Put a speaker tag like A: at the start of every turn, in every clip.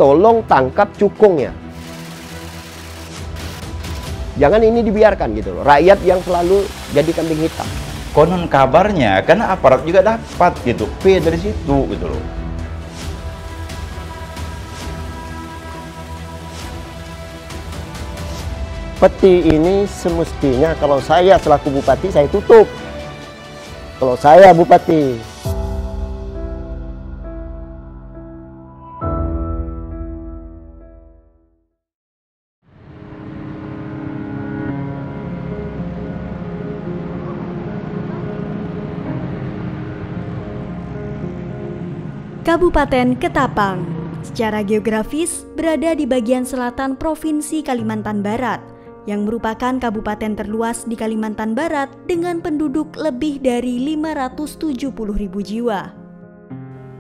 A: tolong tangkap cukungnya. Jangan ini dibiarkan gitu loh. Rakyat yang selalu jadi kambing hitam.
B: Konon kabarnya, karena aparat juga dapat gitu, P dari situ gitu loh.
A: Peti ini semestinya kalau saya selaku bupati saya tutup. Kalau saya bupati.
C: Kabupaten Ketapang secara geografis berada di bagian selatan Provinsi Kalimantan Barat, yang merupakan kabupaten terluas di Kalimantan Barat dengan penduduk lebih dari 570.000 jiwa.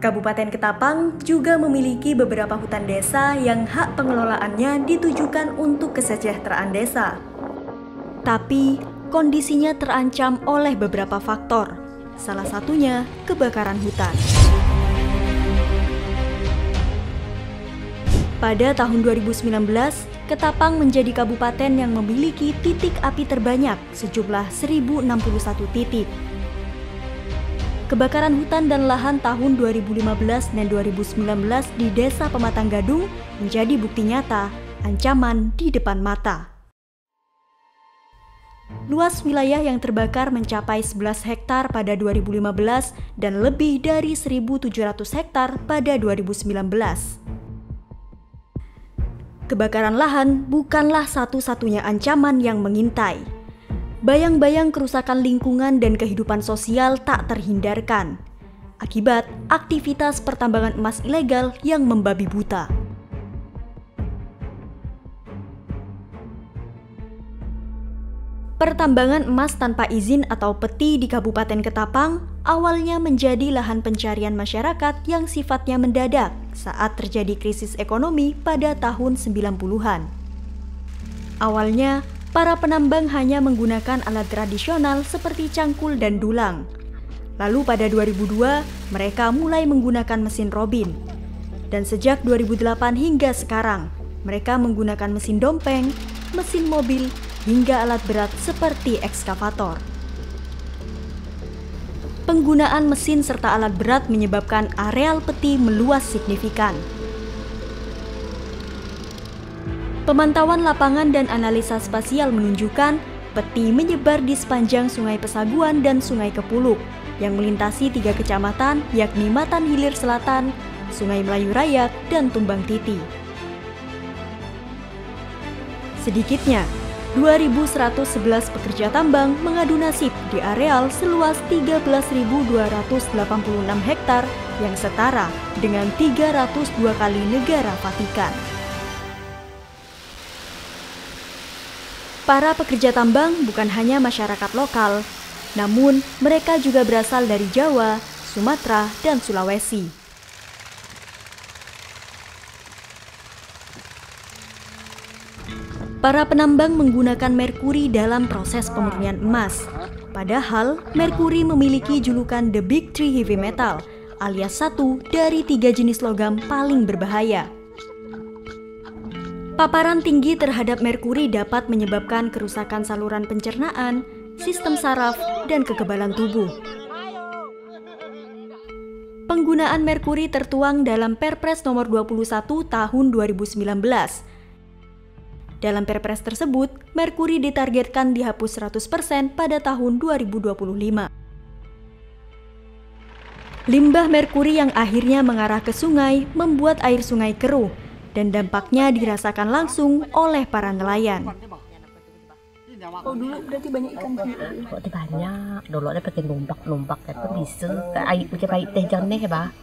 C: Kabupaten Ketapang juga memiliki beberapa hutan desa yang hak pengelolaannya ditujukan untuk kesejahteraan desa. Tapi kondisinya terancam oleh beberapa faktor, salah satunya kebakaran hutan. Pada tahun 2019, Ketapang menjadi kabupaten yang memiliki titik api terbanyak sejumlah 1061 titik. Kebakaran hutan dan lahan tahun 2015 dan 2019 di Desa Pematang Gadung menjadi bukti nyata ancaman di depan mata. Luas wilayah yang terbakar mencapai 11 hektar pada 2015 dan lebih dari 1.700 hektar pada 2019. Kebakaran lahan bukanlah satu-satunya ancaman yang mengintai. Bayang-bayang kerusakan lingkungan dan kehidupan sosial tak terhindarkan akibat aktivitas pertambangan emas ilegal yang membabi buta. Pertambangan emas tanpa izin atau peti di Kabupaten Ketapang awalnya menjadi lahan pencarian masyarakat yang sifatnya mendadak saat terjadi krisis ekonomi pada tahun 90-an. Awalnya, para penambang hanya menggunakan alat tradisional seperti cangkul dan dulang. Lalu pada 2002, mereka mulai menggunakan mesin robin. Dan sejak 2008 hingga sekarang, mereka menggunakan mesin dompeng, mesin mobil, hingga alat berat seperti ekskavator. Penggunaan mesin serta alat berat menyebabkan areal peti meluas signifikan. Pemantauan lapangan dan analisa spasial menunjukkan peti menyebar di sepanjang Sungai Pesaguan dan Sungai Kepuluk yang melintasi 3 kecamatan yakni Matan Hilir Selatan, Sungai Melayu Raya, dan Tumbang Titi. Sedikitnya 2.111 pekerja tambang mengadu nasib di areal seluas 13.286 hektar yang setara dengan 302 kali negara Vatikan. Para pekerja tambang bukan hanya masyarakat lokal, namun mereka juga berasal dari Jawa, Sumatera, dan Sulawesi. Para penambang menggunakan merkuri dalam proses pemurnian emas. Padahal, merkuri memiliki julukan The Big Three Heavy Metal, alias satu dari 3 jenis logam paling berbahaya. Paparan tinggi terhadap merkuri dapat menyebabkan kerusakan saluran pencernaan, sistem saraf, dan kekebalan tubuh. Penggunaan merkuri tertuang dalam Perpres nomor 21 tahun 2019. Dalam Perpres tersebut, merkuri ditargetkan dihapus 100% pada tahun 2025. Limbah merkuri yang akhirnya mengarah ke sungai membuat air sungai keruh dan dampaknya dirasakan langsung oleh para nelayan.
D: Oh, dulu berarti banyak ikan sih?
E: Kok banyak. Dulu ada pakai numpak itu bisa. Air pakai teh jernih ya,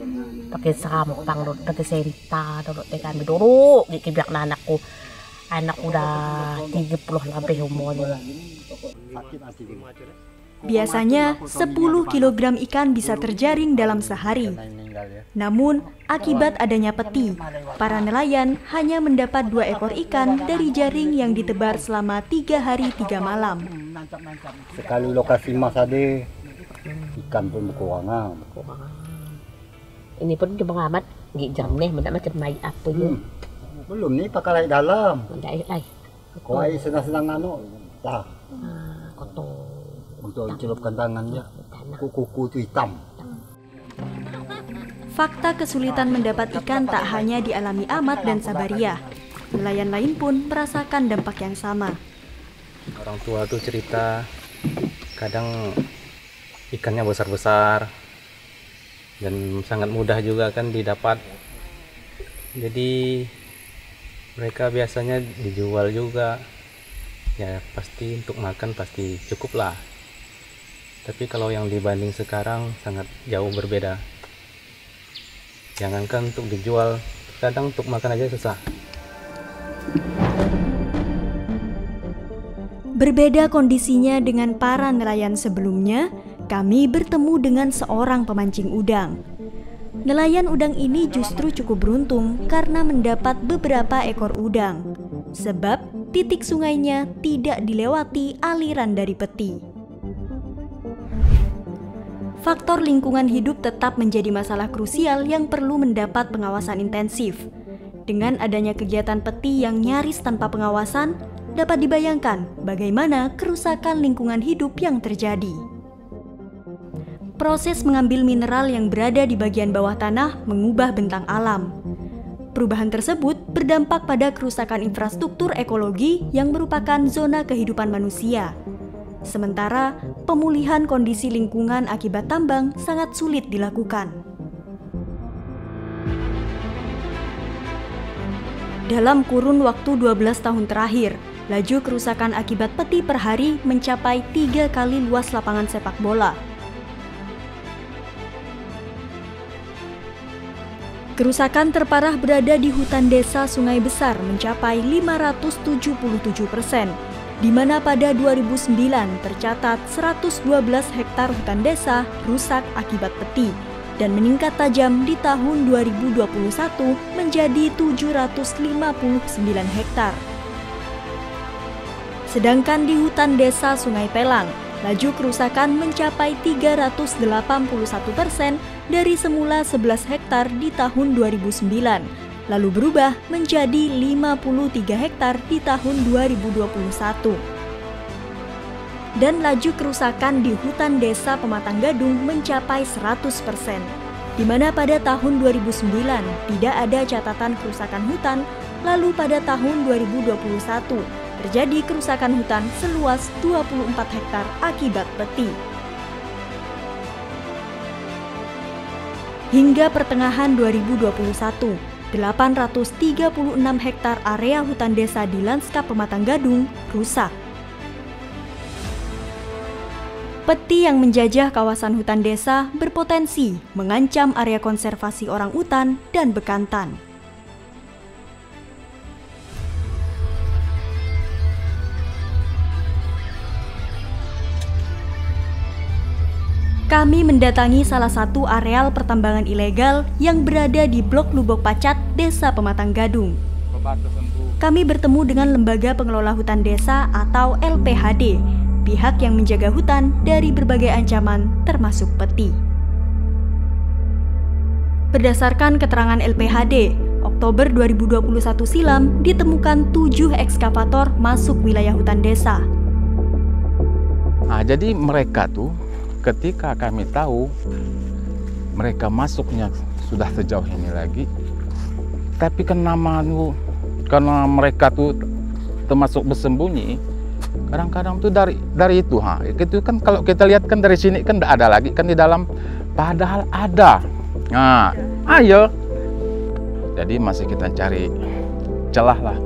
E: pakai sampang, pakai senta, dulu teh kan dulu. Gitu biak anakku. Anak udah 30 lebih umurnya.
C: Biasanya 10 kg ikan bisa terjaring dalam sehari. Namun, akibat adanya peti, para nelayan hanya mendapat 2 ekor ikan dari jaring yang ditebar selama 3 hari 3 malam.
F: Sekali lokasi mas ada, ikan pun berkurang.
E: Ini pun cuma amat gak jernih, tidak macam air apa je.
F: Belum nih pakai air dalam.
E: Tidak air lain.
F: Kau air senang-senang tak.
E: Kotor.
F: Untuk celupkan tangannya, kuku itu hitam.
C: Fakta kesulitan mendapat ikan tak hanya dialami Ahmad dan Sabariah. Nelayan lain pun merasakan dampak yang sama.
G: Orang tua tuh cerita kadang ikannya besar-besar dan sangat mudah juga kan didapat. Jadi mereka biasanya dijual juga. Ya pasti untuk makan pasti cukup lah. Tapi kalau yang dibanding sekarang sangat jauh berbeda. Jangankan untuk dijual, kadang untuk makan aja susah.
C: Berbeda kondisinya dengan para nelayan sebelumnya, kami bertemu dengan seorang pemancing udang. Nelayan udang ini justru cukup beruntung karena mendapat beberapa ekor udang, sebab titik sungainya tidak dilewati aliran dari peti. Faktor lingkungan hidup tetap menjadi masalah krusial yang perlu mendapat pengawasan intensif. Dengan adanya kegiatan peti yang nyaris tanpa pengawasan, dapat dibayangkan bagaimana kerusakan lingkungan hidup yang terjadi. Proses mengambil mineral yang berada di bagian bawah tanah mengubah bentang alam. Perubahan tersebut berdampak pada kerusakan infrastruktur ekologi yang merupakan zona kehidupan manusia. Sementara pemulihan kondisi lingkungan akibat tambang sangat sulit dilakukan. Dalam kurun waktu 12 tahun terakhir, laju kerusakan akibat peti per hari mencapai 3 kali luas lapangan sepak bola. Kerusakan terparah berada di hutan desa Sungai Besar mencapai 577%, di mana pada 2009 tercatat 112 hektar hutan desa rusak akibat peti dan meningkat tajam di tahun 2021 menjadi 759 hektar. Sedangkan di hutan desa Sungai Pelang, laju kerusakan mencapai 381% dari semula 11 hektar di tahun 2009, lalu berubah menjadi 53 hektar di tahun 2021. Dan laju kerusakan di hutan desa Pematang Gadung mencapai 100%, di mana pada tahun 2009 tidak ada catatan kerusakan hutan, lalu pada tahun 2021 terjadi kerusakan hutan seluas 24 hektar akibat peti. Hingga pertengahan 2021, 836 hektar area hutan desa di Lanskap Pematang Gadung rusak. Peti yang menjajah kawasan hutan desa berpotensi mengancam area konservasi orang utan dan bekantan. Kami mendatangi salah satu areal pertambangan ilegal yang berada di Blok Lubok Pacat, Desa Pematang Gadung. Kami bertemu dengan Lembaga Pengelola Hutan Desa atau LPHD, pihak yang menjaga hutan dari berbagai ancaman termasuk peti. Berdasarkan keterangan LPHD, Oktober 2021 silam ditemukan 7 ekskavator masuk wilayah hutan desa.
H: Nah, jadi mereka tuh ketika kami tahu mereka masuknya sudah sejauh ini lagi, tapi karena mereka tuh termasuk bersembunyi, kadang-kadang tuh dari itu, itu kan kalau kita lihat kan dari sini kan tidak ada lagi kan di dalam, padahal ada. Nah, ayo, jadi masih kita cari celah lah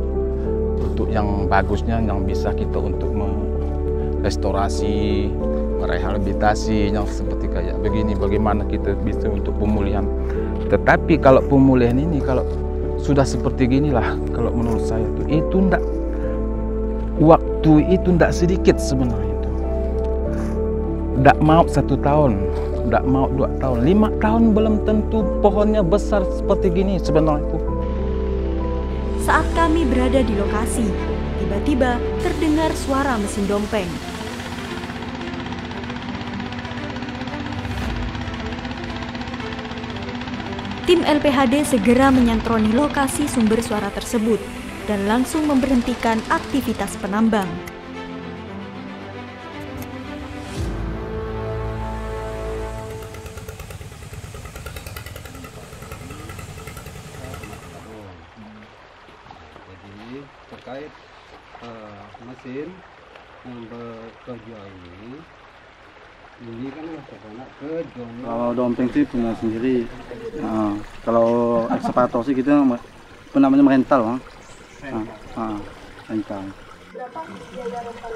H: untuk yang bagusnya, yang bisa kita untuk merestorasi, merehabilitasi yang seperti kayak begini, bagaimana kita bisa untuk pemulihan. Tetapi kalau pemulihan ini kalau sudah seperti ginilah, kalau menurut saya itu ndak, waktu itu ndak sedikit sebenarnya itu. Ndak mau 1 tahun, ndak mau 2 tahun, 5 tahun belum tentu pohonnya besar seperti gini sebenarnya itu.
C: Saat kami berada di lokasi, tiba-tiba terdengar suara mesin dompeng. Tim LPHD segera menyantroni lokasi sumber suara tersebut dan langsung memberhentikan aktivitas penambang.
F: Jadi terkait mesin yang bekerja ini kan terkena ke Jono.
I: Kalau dompeng sih punya sendiri. Nah, kalau ekskavator sih kita namanya merental, rental.
D: Berapa biaya rental?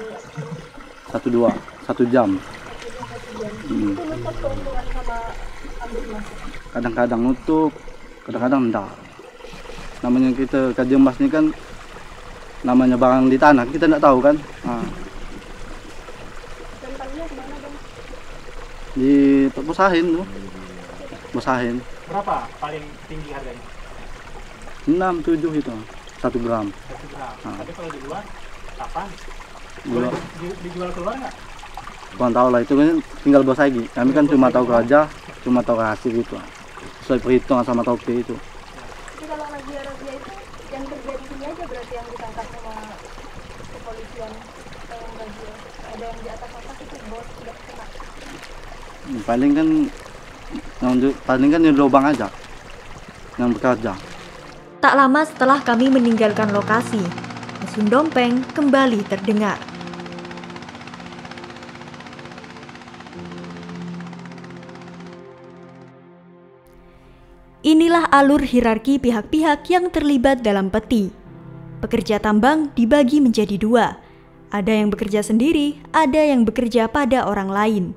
I: 1 jam.
D: Itu nutup keuntungan sama ambil emas.
I: Kadang-kadang nutup, kadang-kadang enggak. Namanya kita kaji emas ini kan namanya barang di tanah, kita enggak tahu kan.
D: Rentalnya gimana dong?
I: Di Bosahin tuh. Bosahin.
J: Berapa paling tinggi harganya?
I: 6-7 itu. 1 gram.
J: 1 gram. Tapi kalau di luar, kapan?
I: Boleh
J: dijual keluar nggak?
I: Kurang tahu lah, itu kan tinggal bos lagi. Kami kan cuma tahu kerja, cuma tahu hasil gitu. Sesuai perhitungan sama tauke itu.
D: Jadi kalau razia-razia itu yang kerja di sini aja berarti yang ditangkap sama kepolisian yang razia. Ada yang di atas itu bos tidak kena.
I: Paling kan di lubang aja yang bekerja.
C: Tak lama setelah kami meninggalkan lokasi, mesin dompeng kembali terdengar. Inilah alur hierarki pihak-pihak yang terlibat dalam peti. Pekerja tambang dibagi menjadi 2. Ada yang bekerja sendiri, ada yang bekerja pada orang lain.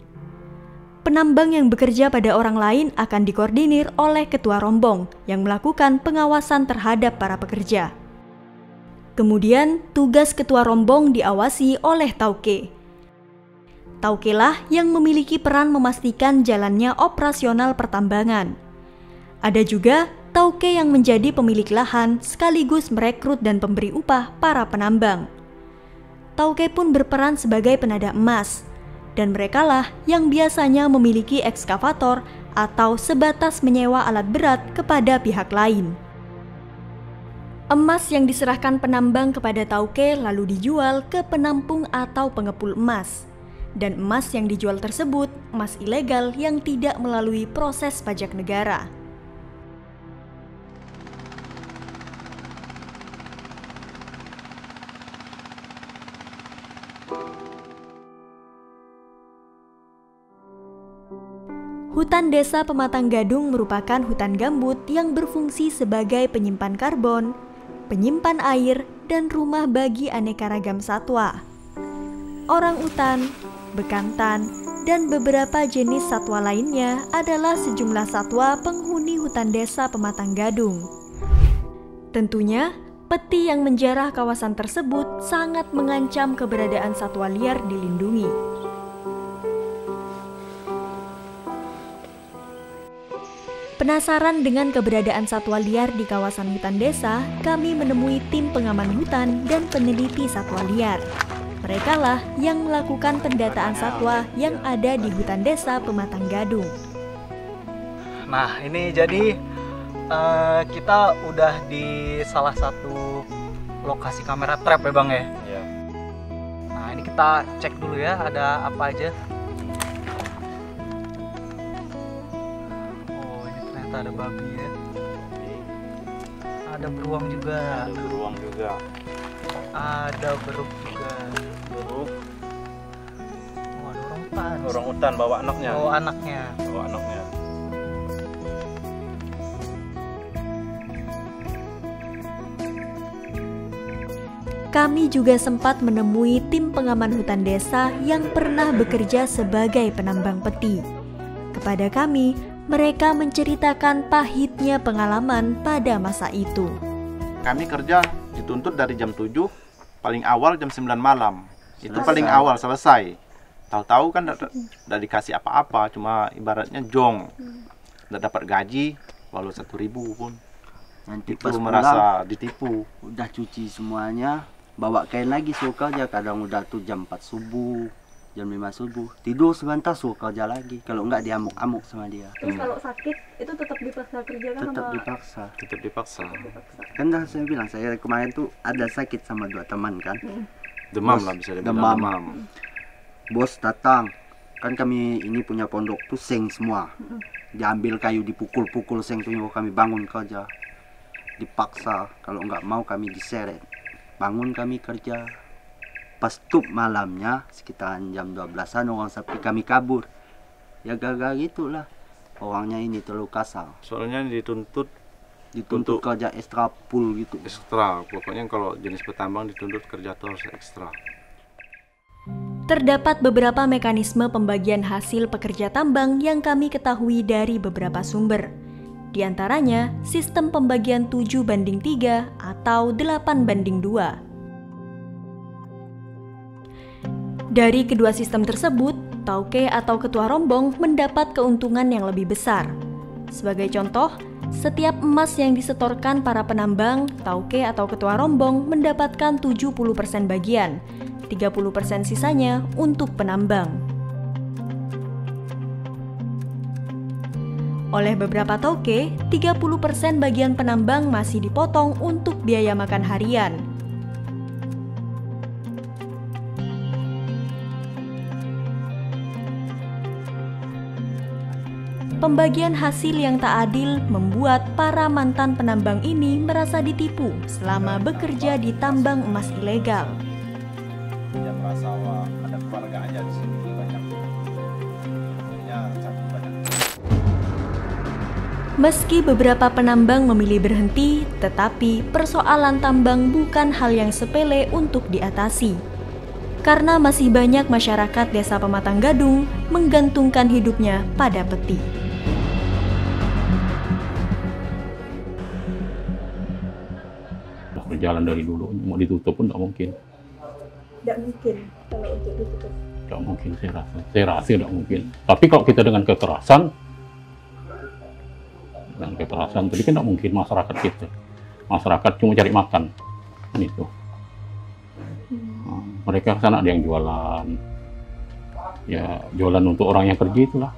C: Penambang yang bekerja pada orang lain akan dikoordinir oleh ketua rombong yang melakukan pengawasan terhadap para pekerja. Kemudian, tugas ketua rombong diawasi oleh tauke. Tauke lah yang memiliki peran memastikan jalannya operasional pertambangan. Ada juga tauke yang menjadi pemilik lahan sekaligus merekrut dan pemberi upah para penambang. Tauke pun berperan sebagai penada emas, dan merekalah yang biasanya memiliki ekskavator atau sebatas menyewa alat berat kepada pihak lain. Emas yang diserahkan penambang kepada tauke lalu dijual ke penampung atau pengepul emas. Dan emas yang dijual tersebut emas ilegal yang tidak melalui proses pajak negara. Hutan Desa Pematang Gadung merupakan hutan gambut yang berfungsi sebagai penyimpan karbon, penyimpan air, dan rumah bagi aneka ragam satwa. Orangutan, bekantan, dan beberapa jenis satwa lainnya adalah sejumlah satwa penghuni hutan Desa Pematang Gadung. Tentunya, peti yang menjarah kawasan tersebut sangat mengancam keberadaan satwa liar dilindungi. Penasaran dengan keberadaan satwa liar di kawasan hutan desa, kami menemui tim pengaman hutan dan peneliti satwa liar. Merekalah yang melakukan pendataan satwa yang ada di hutan desa Pematang Gadung.
J: Nah, ini jadi kita udah di salah satu lokasi kamera trap ya Bang ya?
G: Iya.
J: Nah, ini kita cek dulu ya, ada apa aja. Ada babi ya, ada beruang juga, ada beruk juga. Oh, ada
G: Orangutan bawa anaknya.
J: Bawa anaknya.
C: Kami juga sempat menemui tim pengaman hutan desa yang pernah bekerja sebagai penambang peti. Kepada kami, mereka menceritakan pahitnya pengalaman pada masa itu.
K: Kami kerja dituntut dari jam 7, paling awal jam 9 malam. Itu paling awal selesai. Tahu-tahu kan tidak dikasih apa-apa, cuma ibaratnya jong. Tidak dapat gaji, walau 1.000 pun.
A: Nanti
K: itu
A: pas
K: merasa ditipu.
A: Udah cuci semuanya, bawa kain lagi suruh kerja. Kadang udah tuh jam 4 subuh, jam 5 subuh. Tidur sebentar suruh kerja lagi. Kalau enggak dia amuk-amuk sama dia.
D: Terus kalau sakit itu tetap dipaksa kerja kan
I: tetap
D: sama
I: dipaksa.
K: Tetap dipaksa.
I: Kan dah saya bilang, saya kemarin tuh ada sakit sama 2 teman kan.
K: Demam
I: Bos,
K: lah bisa dibilang demam.
I: Bos datang, kan kami ini punya pondok tuh seng semua. Diambil kayu, dipukul-pukul seng tuh, kami bangun kerja. Dipaksa, kalau nggak mau kami diseret. Bangun kami kerja. Pas tuh malamnya sekitaran jam 12-an orang sapi kami kabur. Ya gagal gitulah. Orangnya ini terlalu kasar.
K: Soalnya dituntut
I: kerja ekstra full gitu.
K: Ekstra, pokoknya kalau jenis petambang dituntut kerja tuh harus ekstra.
C: Terdapat beberapa mekanisme pembagian hasil pekerja tambang yang kami ketahui dari beberapa sumber. Di antaranya, sistem pembagian 7:3 atau 8:2. Dari kedua sistem tersebut, tauke atau ketua rombong mendapat keuntungan yang lebih besar. Sebagai contoh, setiap emas yang disetorkan para penambang, tauke atau ketua rombong mendapatkan 70% bagian, 30% sisanya untuk penambang. Oleh beberapa tauke, 30% bagian penambang masih dipotong untuk biaya makan harian. Pembagian hasil yang tak adil membuat para mantan penambang ini merasa ditipu selama bekerja di tambang emas ilegal.
K: Dia merasa ada keluarganya di sini banyak.
C: Meski beberapa penambang memilih berhenti, tetapi persoalan tambang bukan hal yang sepele untuk diatasi. Karena masih banyak masyarakat Desa Pematang Gadung menggantungkan hidupnya pada peti.
H: Berjalan dari dulu, mau ditutup pun tidak mungkin.
D: Tidak mungkin kalau untuk ditutup.
H: Tidak mungkin, saya rasa tidak mungkin. Tapi kalau kita dengan kekerasan, tadi kan tidak mungkin masyarakat kita. Masyarakat cuma cari makan, kan itu. Nah, mereka sana ada yang jualan, ya jualan untuk orang yang kerja itulah.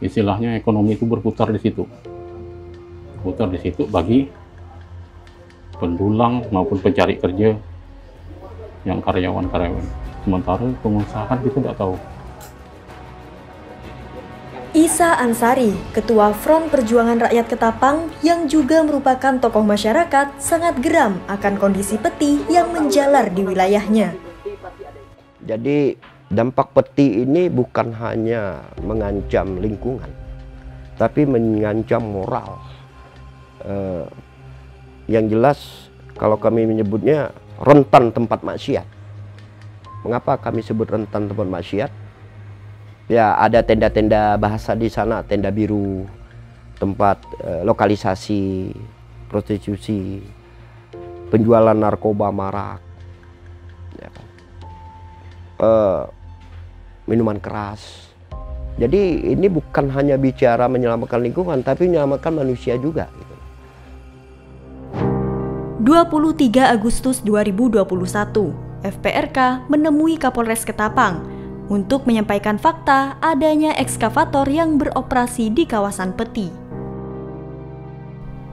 H: Istilahnya ekonomi itu berputar di situ, berputar di situ bagi pendulang maupun pencari kerja yang karyawan-karyawan. Sementara pengusaha kan kita tidak tahu.
C: Isa Ansari, Ketua Front Perjuangan Rakyat Ketapang yang juga merupakan tokoh masyarakat, sangat geram akan kondisi peti yang menjalar di wilayahnya.
A: Jadi dampak peti ini bukan hanya mengancam lingkungan, tapi mengancam moral. Yang jelas kalau kami menyebutnya rentan tempat maksiat. Mengapa kami sebut rentan tempat maksiat? Ya, ada tenda-tenda bahasa di sana, tenda biru, tempat lokalisasi prostitusi, penjualan narkoba marak, ya, minuman keras. Jadi ini bukan hanya bicara menyelamatkan lingkungan, tapi menyelamatkan manusia juga.
C: 23 Agustus 2021, FPRK menemui Kapolres Ketapang untuk menyampaikan fakta adanya ekskavator yang beroperasi di kawasan peti.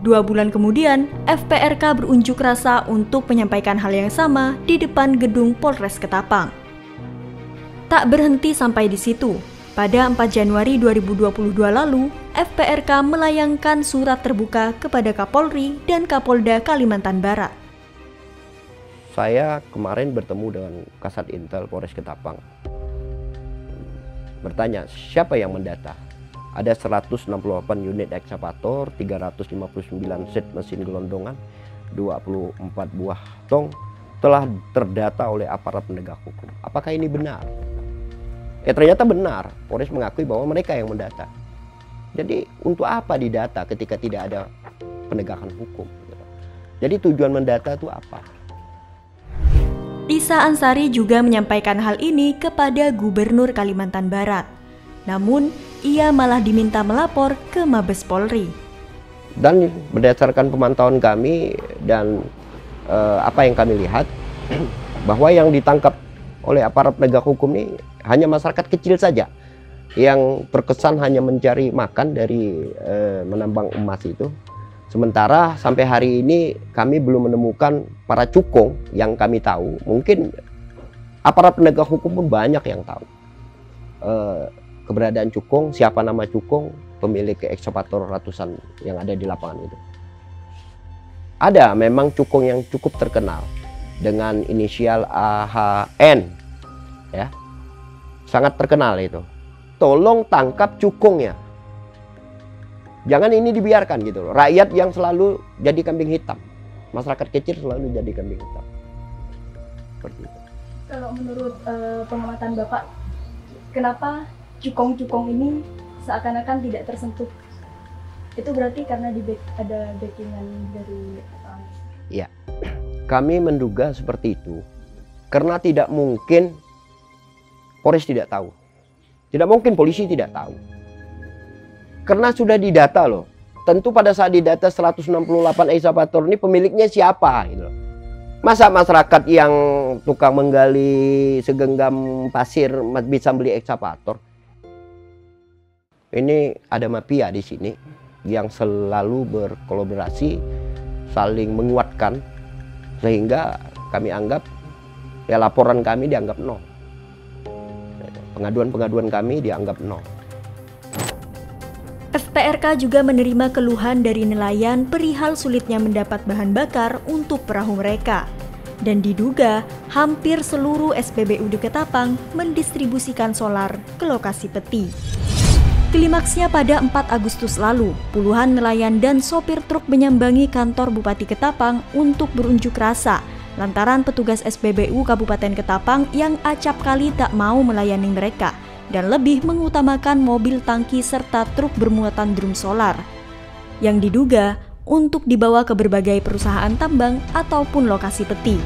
C: 2 bulan kemudian, FPRK berunjuk rasa untuk menyampaikan hal yang sama di depan gedung Polres Ketapang. Tak berhenti sampai di situ. Pada 4 Januari 2022 lalu, FPRK melayangkan surat terbuka kepada Kapolri dan Kapolda Kalimantan Barat.
A: Saya kemarin bertemu dengan Kasat Intel Polres Ketapang. Bertanya, siapa yang mendata? Ada 168 unit ekskavator, 359 set mesin gelondongan, 24 buah tong telah terdata oleh aparat penegak hukum. Apakah ini benar? Ternyata benar, Polres mengakui bahwa mereka yang mendata. Jadi untuk apa didata ketika tidak ada penegakan hukum? Jadi tujuan mendata itu apa?
C: Isa Ansari juga menyampaikan hal ini kepada Gubernur Kalimantan Barat. Namun, ia malah diminta melapor ke Mabes Polri.
A: Dan berdasarkan pemantauan kami dan apa yang kami lihat, bahwa yang ditangkap oleh aparat penegak hukum ini hanya masyarakat kecil saja. yang terkesan hanya mencari makan dari menambang emas itu. Sementara sampai hari ini kami belum menemukan para cukong yang kami tahu. Mungkin aparat penegak hukum pun banyak yang tahu keberadaan cukong, siapa nama cukong, pemilik ekskavator ratusan yang ada di lapangan itu. Ada memang cukong yang cukup terkenal dengan inisial AHN, ya, sangat terkenal itu. Tolong tangkap cukongnya. Jangan ini dibiarkan gitu loh. Rakyat yang selalu jadi kambing hitam, masyarakat kecil selalu jadi kambing hitam. Seperti itu.
D: Kalau menurut pengamatan Bapak, kenapa cukong-cukong ini seakan-akan tidak tersentuh? Itu berarti karena ada backingan dari apa?
A: Ya, kami menduga seperti itu. Karena tidak mungkin Polres tidak tahu. Tidak mungkin polisi tidak tahu. Karena sudah didata loh. Tentu pada saat didata 168 ekskavator ini pemiliknya siapa gitu loh. Masa masyarakat yang tukang menggali segenggam pasir bisa beli ekskavator? Ini ada mafia di sini yang selalu berkolaborasi, saling menguatkan, sehingga kami anggap ya laporan kami dianggap nol. Pengaduan-pengaduan kami dianggap nol.
C: FPRK juga menerima keluhan dari nelayan perihal sulitnya mendapat bahan bakar untuk perahu mereka. Dan diduga hampir seluruh SPBU di Ketapang mendistribusikan solar ke lokasi peti. Klimaksnya pada 4 Agustus lalu, puluhan nelayan dan sopir truk menyambangi kantor Bupati Ketapang untuk berunjuk rasa lantaran petugas SPBU Kabupaten Ketapang yang acap kali tak mau melayani mereka dan lebih mengutamakan mobil tangki serta truk bermuatan drum solar yang diduga untuk dibawa ke berbagai perusahaan tambang ataupun lokasi peti.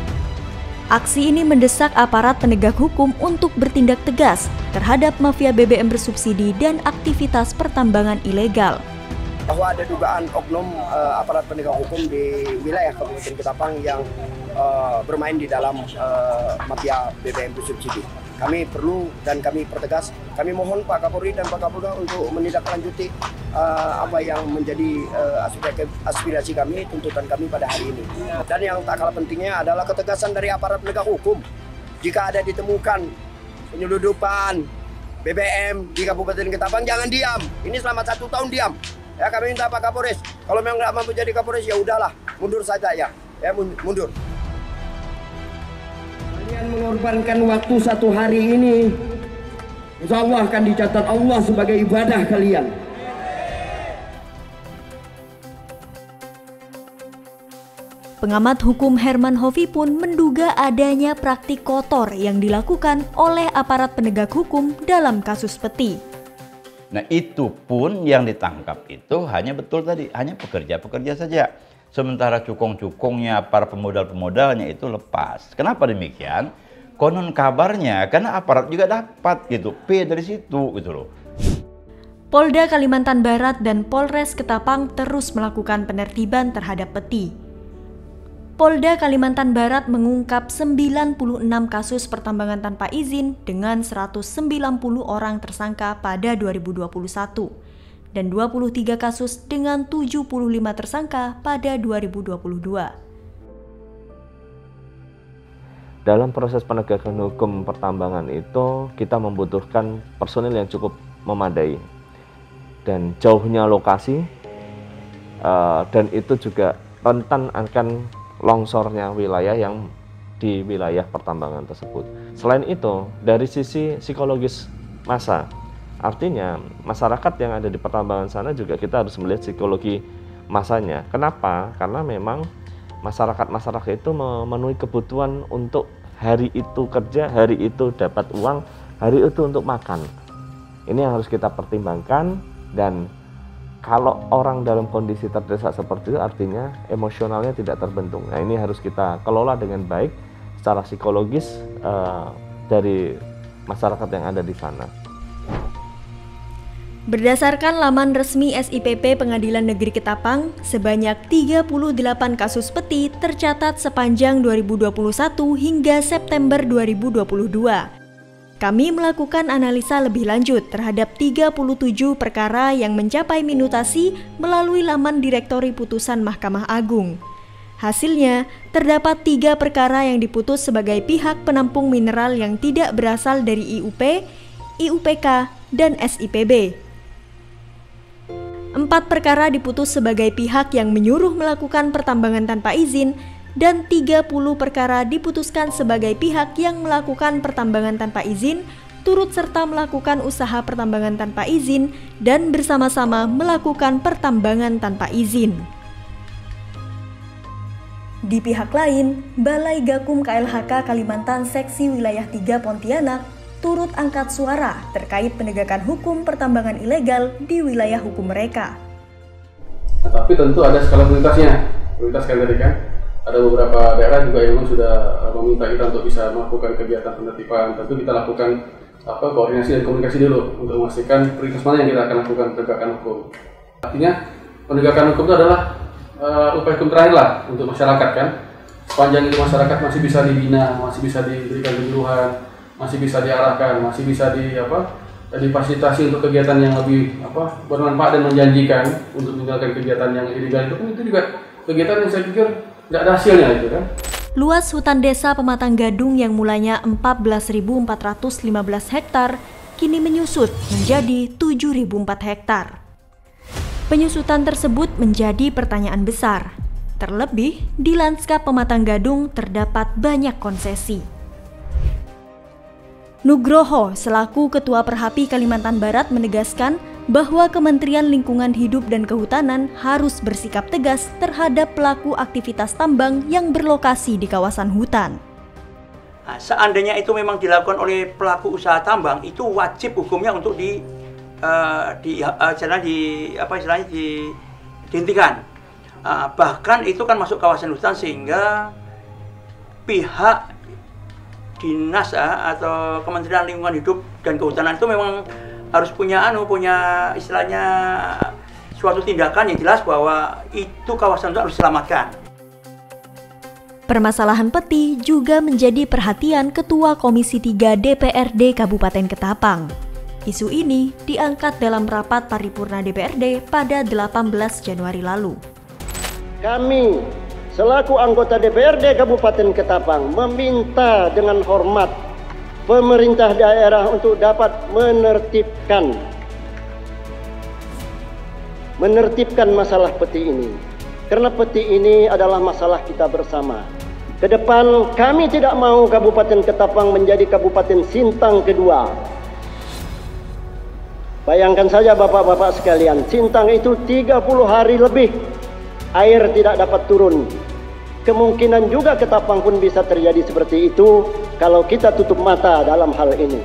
C: Aksi ini mendesak aparat penegak hukum untuk bertindak tegas terhadap mafia BBM bersubsidi dan aktivitas pertambangan ilegal.
A: Bahwa ada dugaan oknum aparat penegak hukum di wilayah Kabupaten Ketapang yang bermain di dalam mafia BBM bersubsidi. Kami perlu dan kami pertegas, kami mohon Pak Kapolri dan Pak Kapolda untuk menindaklanjuti apa yang menjadi aspirasi kami, tuntutan kami pada hari ini. Dan yang tak kalah pentingnya adalah ketegasan dari aparat penegak hukum. Jika ada ditemukan penyeludupan BBM di Kabupaten Ketapang, jangan diam. Ini selama 1 tahun diam. Ya, kami minta Pak Kapolres, kalau memang nggak mampu jadi Kapolres ya udahlah, mundur saja ya, mundur. Kalian mengorbankan waktu 1 hari ini, insya Allah akan dicatat Allah sebagai ibadah kalian.
C: Pengamat hukum Herman Hovi pun menduga adanya praktik kotor yang dilakukan oleh aparat penegak hukum dalam kasus peti.
B: Nah itu pun yang ditangkap itu hanya betul tadi, hanya pekerja-pekerja saja. Sementara cukong-cukongnya, para pemodal-pemodalnya itu lepas. Kenapa demikian? Konon kabarnya karena aparat juga dapat gitu, P dari situ gitu loh.
C: Polda Kalimantan Barat dan Polres Ketapang terus melakukan penertiban terhadap peti. Polda Kalimantan Barat mengungkap 96 kasus pertambangan tanpa izin dengan 190 orang tersangka pada 2021 dan 23 kasus dengan 75 tersangka pada 2022.
L: Dalam proses penegakan hukum pertambangan itu kita membutuhkan personil yang cukup memadai dan jauhnya lokasi dan itu juga rentan akan longsornya wilayah yang di wilayah pertambangan tersebut. Selain itu, dari sisi psikologis massa, artinya masyarakat yang ada di pertambangan sana juga kita harus melihat psikologi massanya. Kenapa? Karena memang masyarakat itu memenuhi kebutuhan untuk hari itu kerja, hari itu dapat uang, hari itu untuk makan. Ini yang harus kita pertimbangkan, dan kalau orang dalam kondisi terdesak seperti itu artinya emosionalnya tidak terbentuk. Nah ini harus kita kelola dengan baik secara psikologis dari masyarakat yang ada di sana.
C: Berdasarkan laman resmi SIPP Pengadilan Negeri Ketapang, sebanyak 38 kasus peti tercatat sepanjang 2021 hingga September 2022. Kami melakukan analisa lebih lanjut terhadap 37 perkara yang mencapai minutasi melalui laman Direktori Putusan Mahkamah Agung. Hasilnya, terdapat 3 perkara yang diputus sebagai pihak penampung mineral yang tidak berasal dari IUP, IUPK, dan SIPB. 4 perkara diputus sebagai pihak yang menyuruh melakukan pertambangan tanpa izin, dan 30 perkara diputuskan sebagai pihak yang melakukan pertambangan tanpa izin, turut serta melakukan usaha pertambangan tanpa izin, dan bersama-sama melakukan pertambangan tanpa izin. Di pihak lain, Balai Gakum KLHK Kalimantan Seksi Wilayah 3 Pontianak turut angkat suara terkait penegakan hukum pertambangan ilegal di wilayah hukum mereka.
M: Nah, tapi tentu ada skala prioritasnya. Prioritas kan tadi kan, ada beberapa daerah juga yang sudah meminta kita untuk bisa melakukan kegiatan penertiban. Tentu kita lakukan koordinasi dan komunikasi dulu untuk memastikan prioritas mana yang kita akan lakukan penegakan hukum. Artinya penegakan hukum itu adalah upaya hukum terakhir lah untuk masyarakat kan. Sepanjang itu masyarakat masih bisa dibina, masih bisa diberikan penyuluhan, masih bisa diarahkan, masih bisa difasilitasi untuk kegiatan yang lebih bermanfaat dan menjanjikan untuk meninggalkan kegiatan yang ilegal itu juga kegiatan yang saya pikir nggak ada hasilnya itu kan.
C: Luas hutan desa Pematang Gadung yang mulanya 14.415 hektar kini menyusut menjadi 7.004 hektar. Penyusutan tersebut menjadi pertanyaan besar. Terlebih, di lanskap Pematang Gadung terdapat banyak konsesi. Nugroho selaku Ketua Perhapi Kalimantan Barat menegaskan bahwa Kementerian Lingkungan Hidup dan Kehutanan harus bersikap tegas terhadap pelaku aktivitas tambang yang berlokasi di kawasan hutan.
N: Nah, seandainya itu memang dilakukan oleh pelaku usaha tambang, itu wajib hukumnya untuk dihentikan. Bahkan itu kan masuk kawasan hutan sehingga pihak dinas atau Kementerian Lingkungan Hidup dan Kehutanan itu memang harus punya istilahnya suatu tindakan yang jelas bahwa itu kawasan hutan harus diselamatkan.
C: Permasalahan peti juga menjadi perhatian Ketua Komisi 3 DPRD Kabupaten Ketapang. Isu ini diangkat dalam rapat paripurna DPRD pada 18 Januari lalu.
O: Kami selaku anggota DPRD Kabupaten Ketapang meminta dengan hormat pemerintah daerah untuk dapat menertibkan masalah peti ini. Karena peti ini adalah masalah kita bersama. Ke depan kami tidak mau Kabupaten Ketapang menjadi Kabupaten Sintang kedua. Bayangkan saja bapak-bapak sekalian, Sintang itu 30 hari lebih air tidak dapat turun. Kemungkinan juga Ketapang pun bisa terjadi seperti itu kalau kita tutup mata dalam hal ini.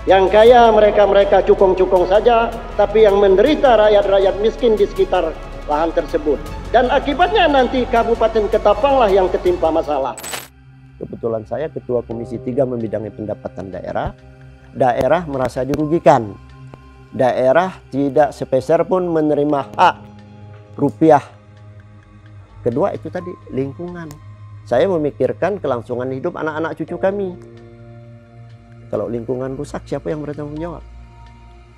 O: Yang kaya mereka-mereka cukong-cukong saja, tapi yang menderita rakyat-rakyat miskin di sekitar lahan tersebut. Dan akibatnya nanti Kabupaten Ketapang lah yang ketimpa masalah.
A: Kebetulan saya Ketua Komisi 3 membidangi pendapatan daerah. Daerah merasa dirugikan. Daerah tidak sepeser pun menerima hak rupiah. Kedua itu tadi lingkungan. Saya memikirkan kelangsungan hidup anak-anak cucu kami. Kalau lingkungan rusak, siapa yang bertanggung jawab?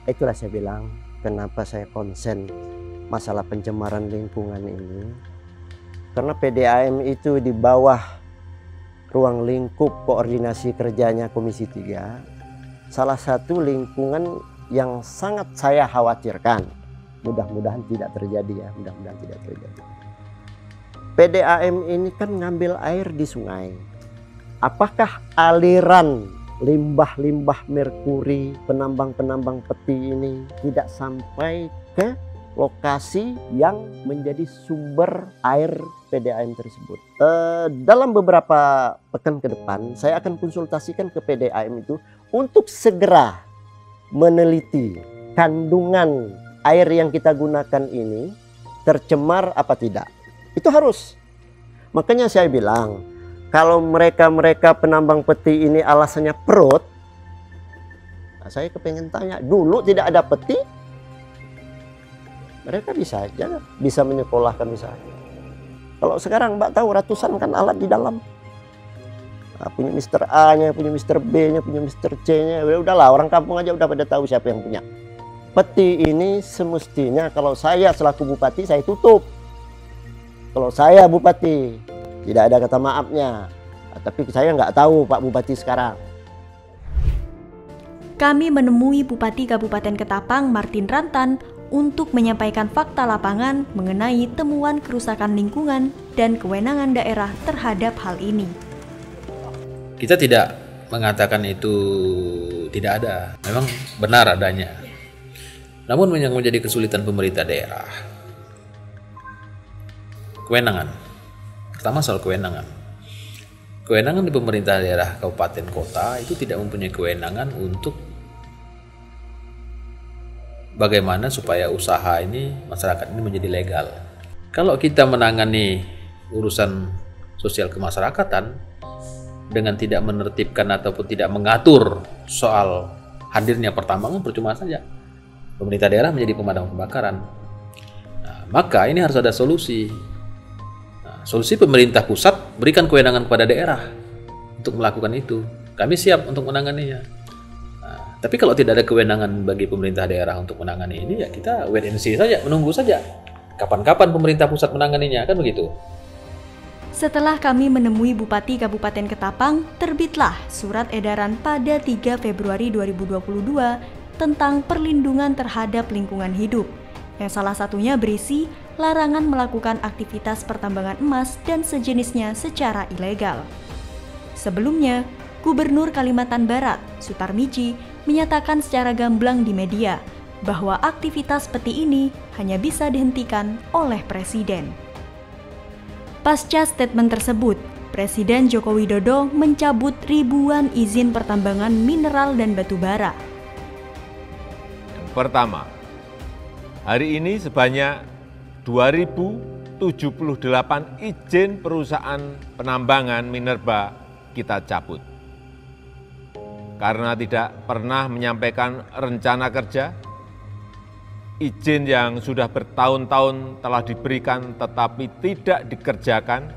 A: Itulah saya bilang, kenapa saya konsen masalah pencemaran lingkungan ini. Karena PDAM itu di bawah ruang lingkup koordinasi kerjanya Komisi 3. Salah satu lingkungan yang sangat saya khawatirkan. Mudah-mudahan tidak terjadi ya, mudah-mudahan tidak terjadi. PDAM ini kan ngambil air di sungai. Apakah aliran limbah-limbah merkuri penambang-penambang peti ini tidak sampai ke lokasi yang menjadi sumber air PDAM tersebut? Dalam beberapa pekan ke depan saya akan konsultasikan ke PDAM itu untuk segera meneliti kandungan air yang kita gunakan ini tercemar apa tidak. Itu harus. Makanya saya bilang, kalau mereka bisa peti ini alasannya perut, nah saya kepengen tanya, dulu tidak ada peti, mereka bisa aja, bisa menyekolahkan misalnya. Kalau sekarang Mbak tahu ratusan kan alat di dalam.
O: Nah, punya Mr. A-nya, punya Mr. B-nya, punya Mr. C-nya. Udahlah, orang kampung aja udah pada tahu siapa yang punya. Peti ini semestinya kalau saya selaku bupati saya tutup. Kalau saya bupati tidak ada kata maafnya. Nah, tapi saya nggak tahu Pak Bupati sekarang.
C: Kami menemui Bupati Kabupaten Ketapang Martin Rantan untuk menyampaikan fakta lapangan mengenai temuan kerusakan lingkungan dan kewenangan daerah terhadap hal ini.
P: Kita tidak mengatakan itu tidak ada, memang benar adanya. Namun yang menjadi kesulitan pemerintah daerah, kewenangan. Pertama soal kewenangan. Kewenangan di pemerintah daerah kabupaten kota itu tidak mempunyai kewenangan untuk bagaimana supaya usaha ini, masyarakat ini menjadi legal. Kalau kita menangani urusan sosial kemasyarakatan dengan tidak menertibkan ataupun tidak mengatur soal hadirnya pertambangan, percuma saja. Pemerintah daerah menjadi pemadam kebakaran. Nah, maka ini harus ada solusi. Nah, solusi pemerintah pusat berikan kewenangan kepada daerah untuk melakukan itu. Kami siap untuk menanganinya. Tapi kalau tidak ada kewenangan bagi pemerintah daerah untuk menangani ini, ya kita wait and see saja, menunggu saja. Kapan-kapan pemerintah pusat menanganinya, kan begitu.
C: Setelah kami menemui Bupati Kabupaten Ketapang, terbitlah surat edaran pada 3 Februari 2022 tentang perlindungan terhadap lingkungan hidup, yang salah satunya berisi larangan melakukan aktivitas pertambangan emas dan sejenisnya secara ilegal. Sebelumnya, Gubernur Kalimantan Barat, Sutarmiji, menyatakan secara gamblang di media bahwa aktivitas peti ini hanya bisa dihentikan oleh Presiden. Pasca statement tersebut, Presiden Joko Widodo mencabut ribuan izin pertambangan mineral dan batu bara.
Q: Yang pertama, hari ini sebanyak 2.078 izin perusahaan penambangan minerba kita cabut. Karena tidak pernah menyampaikan rencana kerja, izin yang sudah bertahun-tahun telah diberikan tetapi tidak dikerjakan,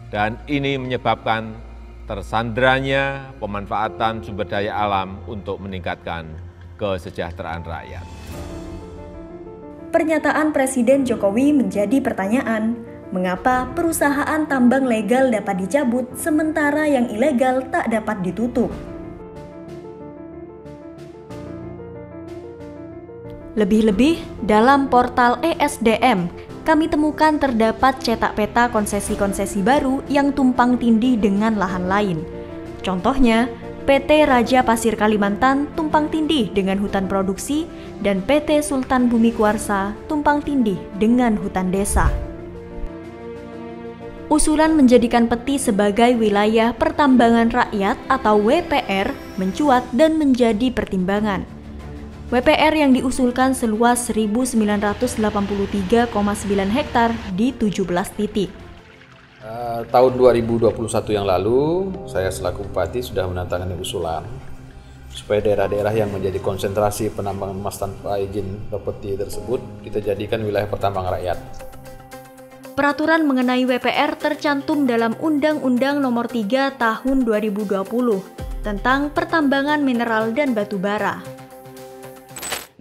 Q: dan ini menyebabkan tersandranya pemanfaatan sumber daya alam untuk meningkatkan kesejahteraan rakyat.
C: Pernyataan Presiden Jokowi menjadi pertanyaan, mengapa perusahaan tambang legal dapat dicabut sementara yang ilegal tak dapat ditutup? Lebih-lebih, dalam portal ESDM, kami temukan terdapat cetak peta konsesi-konsesi baru yang tumpang tindih dengan lahan lain. Contohnya, PT Raja Pasir Kalimantan tumpang tindih dengan hutan produksi dan PT Sultan Bumi Kuarsa tumpang tindih dengan hutan desa. Usulan menjadikan Peti sebagai wilayah pertambangan rakyat atau WPR mencuat dan menjadi pertimbangan. WPR yang diusulkan seluas 1.983,9 hektar di 17 titik.
P: Tahun 2021 yang lalu, saya selaku Bupati sudah menandatangani usulan supaya daerah-daerah yang menjadi konsentrasi penambangan emas tanpa izin peti tersebut kita jadikan wilayah pertambangan rakyat.
C: Peraturan mengenai WPR tercantum dalam Undang-Undang Nomor 3 Tahun 2020 tentang pertambangan mineral dan batu bara.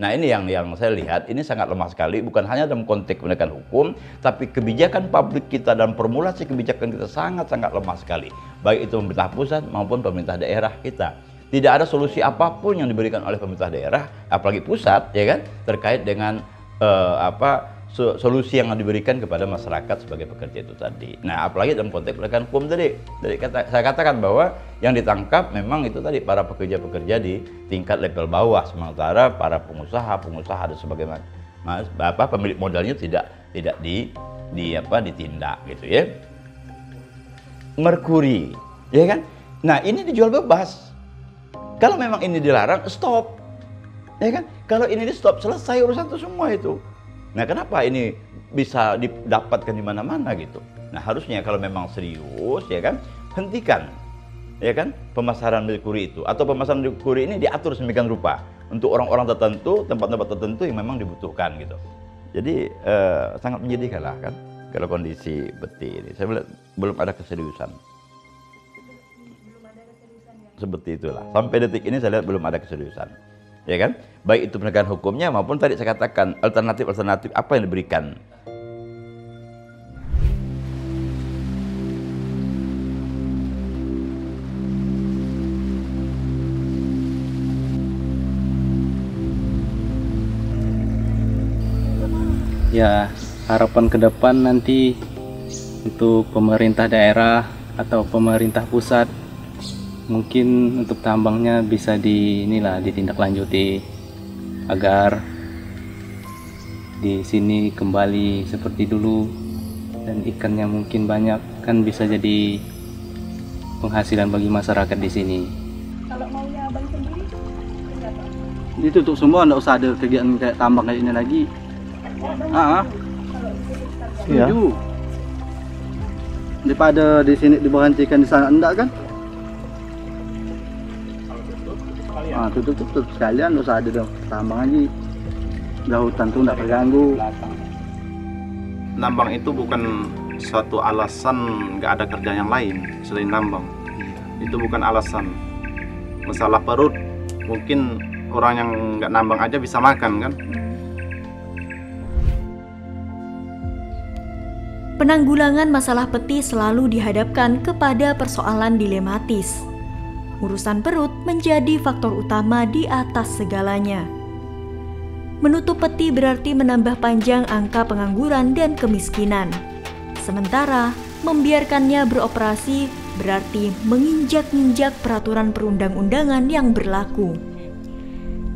B: Nah ini yang saya lihat ini sangat lemah sekali, bukan hanya dalam konteks penegakan hukum, tapi kebijakan publik kita dan formulasi kebijakan kita sangat-sangat lemah sekali. Baik itu pemerintah pusat maupun pemerintah daerah kita. Tidak ada solusi apapun yang diberikan oleh pemerintah daerah, apalagi pusat, ya kan, terkait dengan solusi yang diberikan kepada masyarakat sebagai pekerja itu tadi. Nah, apalagi dalam konteks penegakan hukum tadi. Saya katakan bahwa yang ditangkap memang itu tadi para pekerja-pekerja di tingkat level bawah, sementara para pengusaha dan sebagainya, pemilik modalnya tidak ditindak gitu ya. Merkuri, ya kan? Nah, ini dijual bebas. Kalau memang ini dilarang, stop. Ya kan? Kalau ini di stop, selesai urusan itu semua itu. Nah, kenapa ini bisa didapatkan di mana-mana gitu? Nah, harusnya kalau memang serius, ya kan, hentikan, ya kan, pemasaran merkuri itu, atau pemasaran merkuri ini diatur sedemikian rupa untuk orang-orang tertentu, tempat-tempat tertentu yang memang dibutuhkan gitu. Jadi sangat menyedihkan lah kan, kalau kondisi peti ini. Saya lihat belum ada keseriusan. seperti itulah. Sampai detik ini saya lihat belum ada keseriusan. Ya kan? Baik itu penegakan hukumnya maupun tadi saya katakan alternatif-alternatif apa yang diberikan.
G: Ya, harapan ke depan nanti untuk pemerintah daerah atau pemerintah pusat mungkin untuk tambangnya bisa ditindaklanjuti agar di sini kembali seperti dulu dan ikannya mungkin banyak, kan bisa jadi penghasilan bagi masyarakat di sini.
D: Kalau maunya abang sendiri, kenapa?
F: Ditutup semua, nggak usah ada kegiatan kayak tambang kayak ini lagi. Setuju. Daripada di sini diberhentikan, di sana enggak kan? Tutup sekalian, nggak usah ada tambang lagi. Udah hutan tuh nggak terganggu.
K: Nambang itu bukan suatu alasan nggak ada kerja yang lain selain nambang. Itu bukan alasan. Masalah perut, mungkin orang yang nggak nambang aja bisa makan kan?
C: Penanggulangan masalah peti selalu dihadapkan kepada persoalan dilematis. Urusan perut menjadi faktor utama di atas segalanya. Menutup peti berarti menambah panjang angka pengangguran dan kemiskinan. Sementara membiarkannya beroperasi berarti menginjak-injak peraturan perundang-undangan yang berlaku.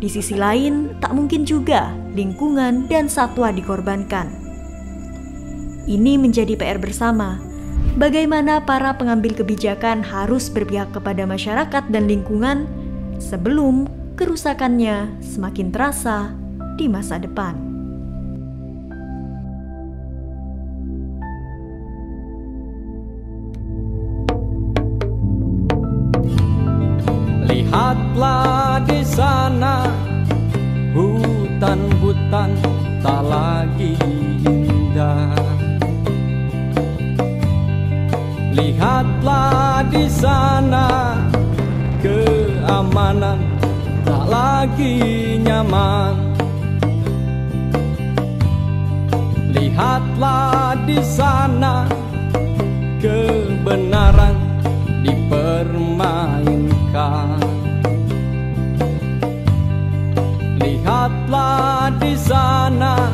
C: Di sisi lain, tak mungkin juga lingkungan dan satwa dikorbankan. Ini menjadi PR bersama. Bagaimana para pengambil kebijakan harus berpihak kepada masyarakat dan lingkungan sebelum kerusakannya semakin terasa di masa depan.
R: Lihatlah di sana, hutan-hutan tak lagi indah. Lihatlah di sana, keamanan tak lagi nyaman. Lihatlah di sana, kebenaran dipermainkan. Lihatlah di sana,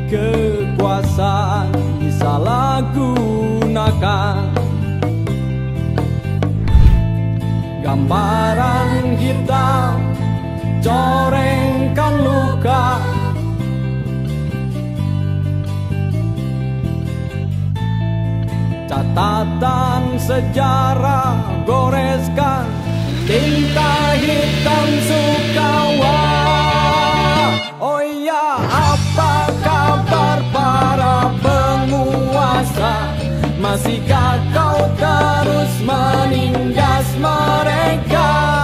R: kekuasaan disalahgunakan. Gambaran hitam corengkan luka. Catatan sejarah goreskan tinta hitam Sukawa. Oh ya, apa kabar para penguasa? Masihkah kau terus menindas mereka?